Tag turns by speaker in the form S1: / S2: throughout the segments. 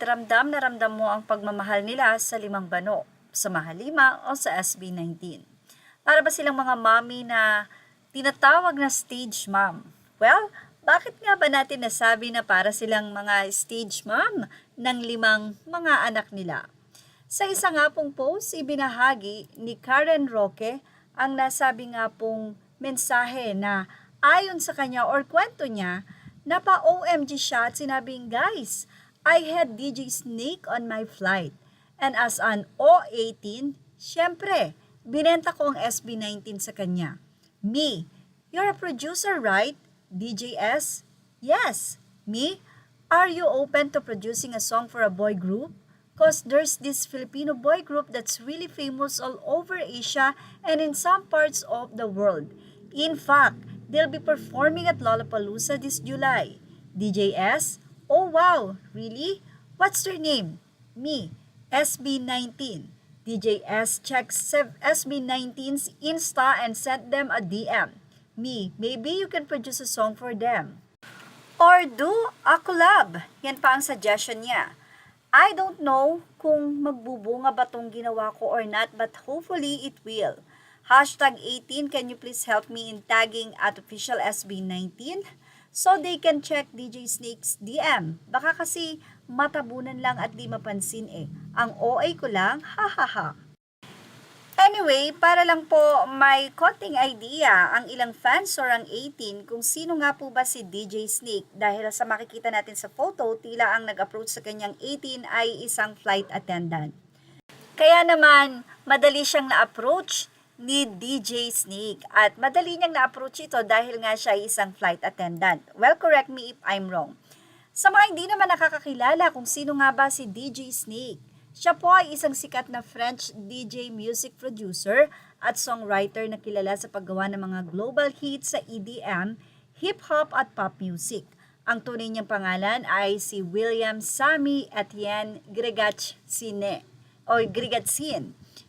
S1: ramdam na ramdam mo ang pagmamahal nila sa limang bano, sa Mahalima o sa SB19? Para ba silang mga mommy na tinatawag na stage mom? Well, bakit nga ba natin nasabi na para silang mga stage mom ng limang mga anak nila? Sa isa nga pong post, ibinahagi ni Karen Roque ang nasabi nga pong mensahe na ayon sa kanya or kwento niya, napa-OMG siya at sinabing, guys, I had DJ Snake on my flight. And as an O18, syempre, binenta ko ang SB19 sa kanya. Me, you're a producer, right? DJS? Yes. Me, are you open to producing a song for a boy group? Cause there's this Filipino boy group that's really famous all over Asia and in some parts of the world. In fact, they'll be performing at Lollapalooza this July. DJS? Oh wow, really? What's their name? Me, SB19. DJS checks SB19's Insta and sent them a DM. Me, maybe you can produce a song for them. Or do a collab. Yan pa ang suggestion niya. I don't know kung magbubunga ba tong ginawa ko or not, but hopefully it will. Hashtag 18, can you please help me in tagging at official SB19 so they can check DJ Snake's DM. Baka kasi matabunan lang at di mapansin eh. Ang OA ko lang, hahaha. Anyway, para lang po may konting idea ang ilang fans or ang 18 kung sino nga po ba si DJ Snake dahil sa makikita natin sa photo, tila ang nag-approach sa kanyang 18 ay isang flight attendant. Kaya naman, madali siyang na-approach ni DJ Snake at madali niyang na-approach ito dahil nga siya ay isang flight attendant. Well, correct me if I'm wrong. Sa mga hindi naman nakakakilala kung sino nga ba si DJ Snake, siya po ay isang sikat na French DJ music producer at songwriter na kilala sa paggawa ng mga global hits sa EDM, hip-hop at pop music. Ang tunay niyang pangalan ay si William Sami Etienne Gregatsin.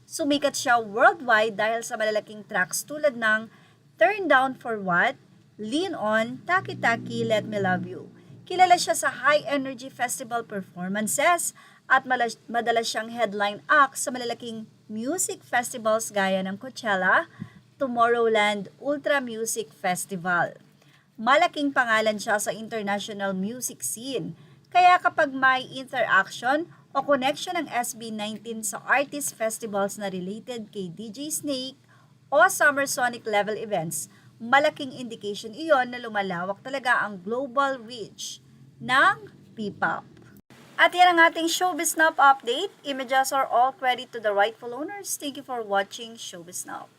S1: Sumikat siya worldwide dahil sa malalaking tracks tulad ng Turn Down for What, Lean On, Taki Taki, Let Me Love You. Kilala siya sa high-energy festival performances at madalas siyang headline act sa malalaking music festivals gaya ng Coachella, Tomorrowland Ultra Music Festival. Malaking pangalan siya sa international music scene, kaya kapag may interaction o connection ng SB19 sa artist festivals na related kay DJ Snake o Summer Sonic level events, malaking indication iyon na lumalawak talaga ang global reach ng P-pop. At yan ang ating Showbiz Now update. Images are all credit to the rightful owners. Thank you for watching Showbiz Now.